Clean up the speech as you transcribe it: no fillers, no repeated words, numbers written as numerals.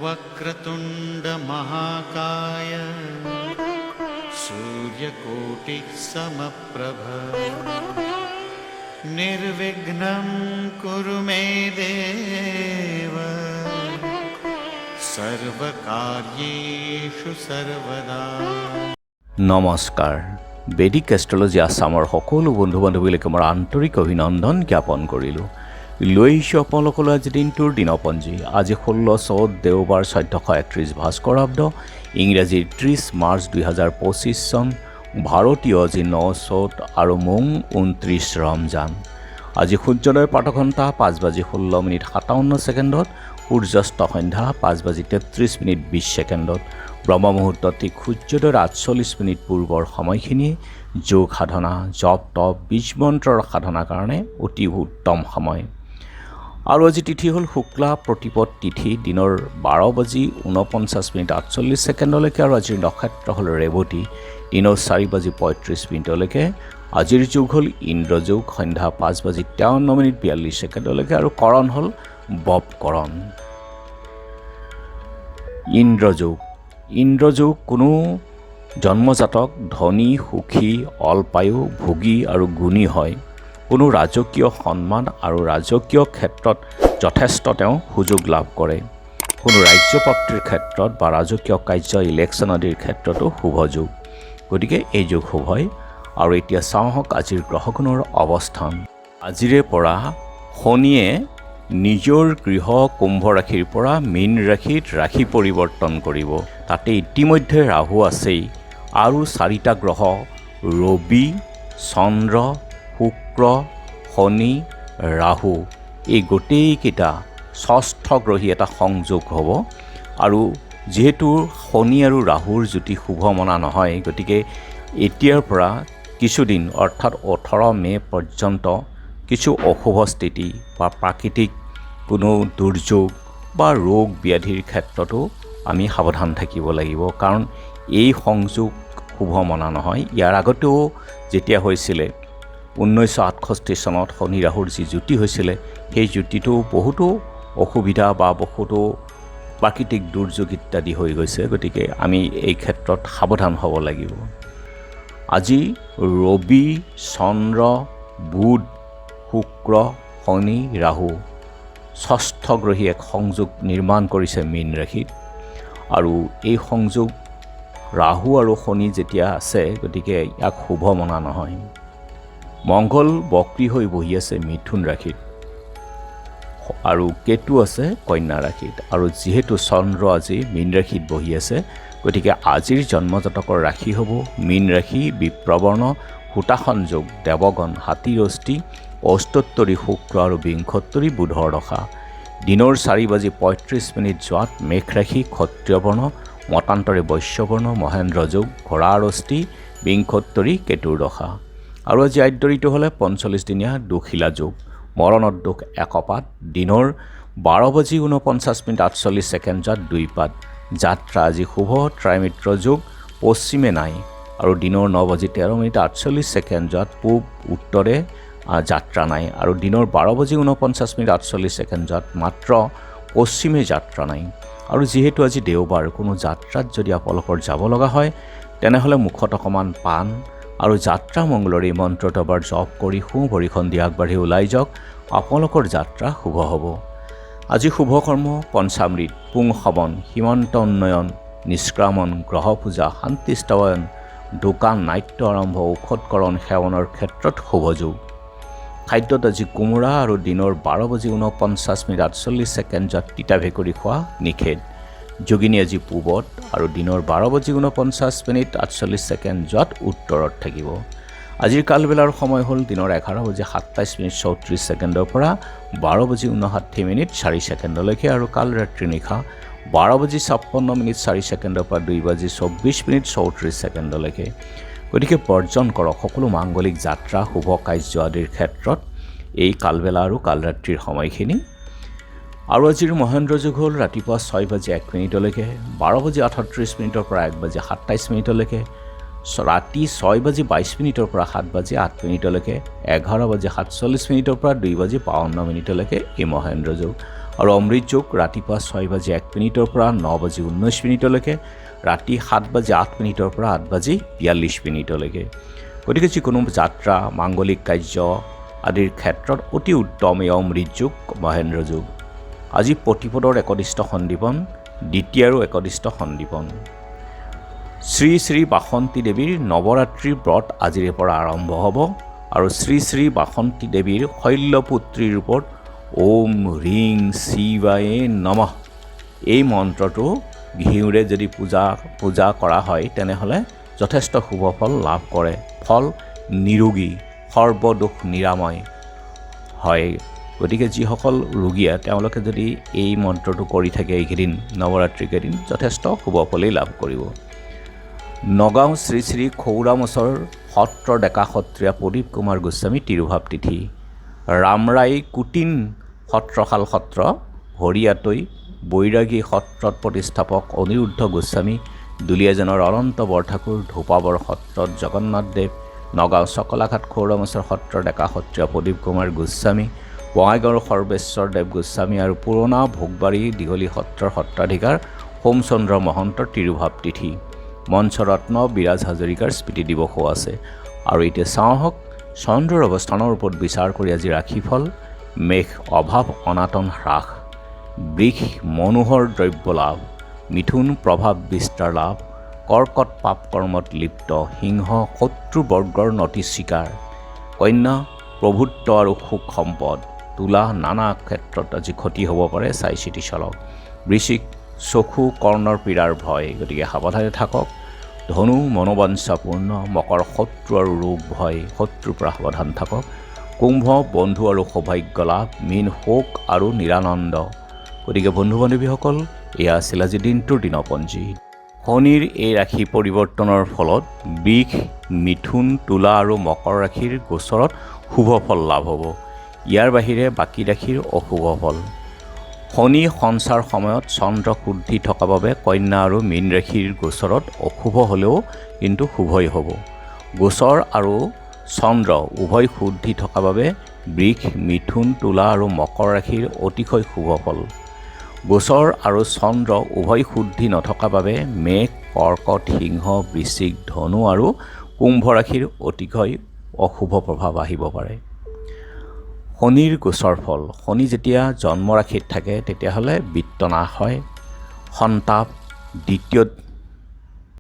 वक्रतुंड महाकाय सूर्यकोटि समप्रभ निर्विघ्नं कुरु मे देव सर्वकार्येषु सर्वदा। নমস্কাৰ। বেদিক এষ্ট্ৰলজি আছামৰ সকলো বন্ধু বান্ধৱীলৈকে মোৰ আন্তৰিক অভিনন্দন জ্ঞাপন কৰিলোঁ। লৈ আহিছোঁ আপোনালোকলৈ আজি দিনটোৰ দিনপঞ্জী। আজি 16 চ'ত দেওবাৰ 1431 ভাস্কৰাব্দ, ইংৰাজীৰ 30 মাৰ্চ 2025 চন, ভাৰতীয় আজি 9 চ'ত আৰু মোং 29 ৰমজান। আজি সূৰ্যোদয় প্ৰাতঃঘণ্টা 5:16:57, সূৰ্যাস্ত সন্ধ্যা 5:33:20। ব্ৰহ্ম মুহূৰ্তত ঠিক সূৰ্যোদয়ৰ 48 মিনিট পূৰ্বৰ সময়খিনি যোগ সাধনা, জপ তপ, বীজ মন্ত্ৰৰ সাধনাৰ কাৰণে অতি উত্তম সময়। আৰু আজি তিথি হ'ল শুক্লা প্ৰতিপদ তিথি, দিনৰ 12:49:48 আৰু আজিৰ নক্ষত্ৰ হ'ল ৰেৱতী, দিনৰ 4:35 আজিৰ যুগ হ'ল ইন্দ্ৰযোগ, সন্ধ্যা 5:53:42 আৰু কৰণ হ'ল বপকৰণ। ইন্দ্ৰযোগ কোনো জন্মজাতক ধনী, সুখী, অল্পায়ু, ভোগী আৰু গুণী হয়। কোনো ৰাজকীয় সন্মান আৰু ৰাজকীয় ক্ষেত্ৰত যথেষ্ট তেওঁ সুযোগ লাভ কৰে। কোনো ৰাজ্যপ্ৰাপ্তিৰ ক্ষেত্ৰত বা ৰাজকীয় কাৰ্য, ইলেকশ্যন আদিৰ ক্ষেত্ৰতো শুভ যুগ। গতিকে এই যুগ শুভ হয়। আৰু এতিয়া চাওঁহক আজিৰ গ্ৰহগণৰ অৱস্থান। আজিৰে পৰা শনিয়ে নিজৰ গৃহ কুম্ভ ৰাশিৰ পৰা মীন ৰাশিত ৰাশি পৰিৱৰ্তন কৰিব। তাতে ইতিমধ্যে ৰাহু আছেই, আৰু 4টা গ্ৰহ ৰবি, চন্দ্ৰ, শুক্ৰ, শনি, ৰাহু, এই গোটেইকেইটা ষষ্ঠ গ্ৰহী এটা সংযোগ হ'ব। আৰু যিহেতু শনি আৰু ৰাহুৰ যুতি শুভ মনা নহয়, গতিকে এতিয়াৰ পৰা কিছুদিন অৰ্থাৎ 18 মে পৰ্যন্ত কিছু অশুভ স্থিতি বা প্ৰাকৃতিক কোনো দুৰ্যোগ বা ৰোগ ব্যাধিৰ ক্ষেত্ৰতো আমি সাৱধান থাকিব লাগিব, কাৰণ এই সংযোগ শুভ মনা নহয়। ইয়াৰ আগতেও যেতিয়া হৈছিলে 1968 চনত শনি ৰাহুৰ যি যুতি হৈছিলে, সেই যুতিটো বহুতো অসুবিধা বা বহুতো প্ৰাকৃতিক দুৰ্যোগ ইত্যাদি হৈ গৈছে। গতিকে আমি এই ক্ষেত্ৰত সাৱধান হ'ব লাগিব। আজি ৰবি, চন্দ্ৰ, বুধ, শুক্ৰ, শনি, ৰাহু ষষ্ঠ গ্ৰহী এক সংযোগ নিৰ্মাণ কৰিছে মীন ৰাশিত। আৰু এই সংযোগ ৰাহু আৰু শনি যেতিয়া আছে, গতিকে ইয়াক শুভ মনা নহয়। মংগল বক্ৰী হৈ বহি আছে মিথুন ৰাশিত, আৰু কেতু আছে কন্যা ৰাশিত। আৰু যিহেতু চন্দ্ৰ আজি মীন ৰাশিত বহি আছে, গতিকে আজিৰ জন্মজাতকৰ ৰাশি হ'ব মীন ৰাশি, বিপ্ৰবৰ্ণ, সূতাসন যোগ, দেৱগণ, হাতীৰষ্টি, অষ্টোত্তৰী শুক্ৰ আৰু বিংশোত্তৰী বুধৰ দশা। দিনৰ 4:35 যোৱাত মেঘ ৰাশি, ক্ষত্ৰিয় বৰ্ণ, মতান্তৰে বৈশ্যবৰ্ণ, মহেন্দ্ৰ যোগ, ঘোঁৰাৰষ্টি, বিংশোত্তৰী কেতুৰ দশা। আৰু আজি আদ্যৰিটো হ'লে 45 দিনীয়া দুখিলা যোগ, মৰণত দুখ একপাত, দিনৰ 12:49:48 যোৱাত 2 পাত। যাত্ৰা আজি শুভ, ত্ৰাইমিত্ৰ যোগ, পশ্চিমে নাই। আৰু দিনৰ 9:13:48 যোৱাত পূব উত্তৰে যাত্ৰা নাই। আৰু দিনৰ 12:49:48 যোৱাত মাত্ৰ পশ্চিমে যাত্ৰা নাই। আৰু যিহেতু আজি দেওবাৰ, কোনো যাত্ৰাত যদি আপোনালোকৰ যাব লগা হয়, তেনেহ'লে মুখত অকণমান পাণ আৰু যাত্ৰা মংগলৰ এই মন্ত্ৰটো এবাৰ জপ কৰি সোঁ ভৰিখন দি আগবাঢ়ি ওলাই যাওক, আপোনালোকৰ যাত্ৰা শুভ হ'ব। আজি শুভ কৰ্ম পঞ্চামৃত, পুংসৱন, সীমান্ত উন্নয়ন, নিষ্ক্ৰামন, গ্ৰহ পূজা, শান্তি স্থাপন, দোকান, নাট্য আৰম্ভ, ঔষধকৰণ সেৱনৰ ক্ষেত্ৰত শুভ যুগ। খাদ্যত আজি কোমোৰা, আৰু দিনৰ 12:49:48 যোৱাত তিতা ভেকুৰী খোৱা নিষেধ। যোগিনী আজি পূবত, আৰু দিনৰ 12:49:48 যোৱাত উত্তৰত থাকিব। আজিৰ কালবেলাৰ সময় হ'ল দিনৰ 11:27:34 পৰা 12:59:04 আৰু কাল ৰাত্ৰি নিশা 12:56:04 পৰা 2:24:34। গতিকে বৰ্জন কৰক সকলো মাংগলিক যাত্ৰা, শুভ কাৰ্য আদিৰ ক্ষেত্ৰত এই কালবেলা আৰু কালৰাত্ৰিৰ সময়খিনি। আৰু আজিৰ মহেন্দ্ৰ যুগ হ'ল ৰাতিপুৱা 6:01 পৰা 12:38 পৰা 1:27 ৰাতি 6:22 পৰা 7:08 11:47 পৰা 2:52 এই মহেন্দ্ৰ যোগ। আৰু অমৃত যোগ ৰাতিপুৱা 6:01 পৰা 9:19 ৰাতি 7:08 পৰা 8:42। গতিকে যিকোনো যাত্ৰা মাংগলিক কাৰ্য আদিৰ ক্ষেত্ৰত অতি উত্তম এই অমৃত যোগ মহেন্দ্ৰ যোগ। আজি প্ৰতিপদৰ একদিষ্ট সন্দীপন, দ্বিতীয় আৰু একদিষ্ট সন্দীপন। শ্ৰী শ্ৰী বাসন্তী দেৱীৰ নৱৰাত্ৰিৰ ব্ৰত আজিৰে পৰা আৰম্ভ হ'ব। আৰু শ্ৰী শ্ৰী বাসন্তী দেৱীৰ শৈলপুত্ৰী ৰূপত ওম হ্ৰীং শিৱায়ে নমঃ এই মন্ত্ৰটো ঘিউৰে যদি পূজা কৰা হয় তেনেহ'লে যথেষ্ট শুভ ফল লাভ কৰে। ফল নিৰোগী, সৰ্বদোষ নিৰাময় হয়। গতিকে যিসকল ৰোগীয়ে তেওঁলোকে যদি এই মন্ত্ৰটো কৰি থাকে এইকেইদিন নৱৰাত্ৰি কেইদিন যথেষ্ট শুভ ফলেই লাভ কৰিব। নগাঁও শ্ৰী শ্ৰী খৌৰামচৰ সত্ৰৰ ডেকা সত্ৰীয়া প্ৰদীপ কুমাৰ গোস্বামী তিৰুভাৱ তিথি। ৰামৰাই কুটিন সত্ৰশাল সত্ৰ, হৰিয়াতৈ বৈৰাগী সত্ৰত প্ৰতিষ্ঠাপক অনিৰুদ্ধ গোস্বামী, দুলীয়াজানৰ অনন্ত বৰঠাকুৰ, ধোপাবৰ সত্ৰত জগন্নাথ দেৱ, নগাঁও চকলাঘাট খৌৰামচৰ সত্ৰৰ ডেকা সত্ৰীয়া প্ৰদীপ কুমাৰ গোস্বামী, বঙাইগাঁৱৰ সৰ্বেশ্বৰ দেৱ গোস্বামী আৰু পুৰণা ভোগবাৰী দীঘলী সত্ৰৰ সত্ৰাধিকাৰ সোমচন্দ্ৰ মহন্তৰ তিৰুভাৱ তিথি। মঞ্চৰত্ন বিৰাজ হাজৰিকাৰ স্মৃতি দিৱসো আছে। আৰু এতিয়া চাওঁ হওক চন্দ্ৰৰ অৱস্থানৰ ওপৰত বিচাৰ কৰি আজি ৰাশিফল। মেঘ অভাৱ অনাটন হ্ৰাস, বৃষ মনোহৰ দ্ৰব্য লাভ, মিথুন প্ৰভাৱ বিস্তাৰ লাভ, কৰ্কট পাপ কৰ্মত লিপ্ত, সিংহ শত্ৰুবৰ্গৰ নতি স্বীকাৰ, কন্যা প্ৰভুত্ব আৰু সুখ সম্পদ, তুলা নানা ক্ষেত্ৰত আজি ক্ষতি হ'ব পাৰে, চাই চিতি চলক। বৃশ্চিক চকু কৰ্ণৰ পীড়াৰ ভয়, গতিকে সাৱধানে থাকক। ধনু মনোবাঞ্ছাপূৰ্ণ, মকৰ শত্ৰু আৰু ৰোগ ভয়, শত্ৰুৰ পৰা সাৱধান থাকক। কুম্ভ বন্ধু আৰু সৌভাগ্য লাভ, মীন শোক আৰু নিৰানন্দ। গতিকে বন্ধু বান্ধৱীসকল এয়া আছিল আজি দিনটোৰ দিনপঞ্জী। শনিৰ এই ৰাশি পৰিৱৰ্তনৰ ফলত বৃষ, মিথুন, তুলা আৰু মকৰ ৰাশিৰ গোচৰত শুভ ফল লাভ হ'ব। ইয়াৰ বাহিৰে বাকী ৰাশিৰ অশুভ ফল। শনি সঞ্চাৰ সময়ত চন্দ্ৰ শুদ্ধি থকা বাবে কন্যা আৰু মীন ৰাশিৰ গোচৰত অশুভ হ'লেও কিন্তু শুভই হ'ব। গোচৰ আৰু চন্দ্ৰ উভয় শুদ্ধি থকা বাবে বৃষ, মিথুন, তুলা আৰু মকৰ ৰাশিৰ অতিশয় শুভ ফল। গোচৰ আৰু চন্দ্ৰ উভয় শুদ্ধি নথকা বাবে মেঘ, কৰ্কট, সিংহ, বৃশ্চিক, ধনু আৰু কুম্ভ ৰাশিৰ অতিশয় অশুভ প্ৰভাৱ আহিব পাৰে। শনিৰ গোচৰ ফল। শনি যেতিয়া জন্ম ৰাশিত থাকে তেতিয়াহ'লে বিত্তনাশ হয়, সন্তাপ, দ্বিতীয়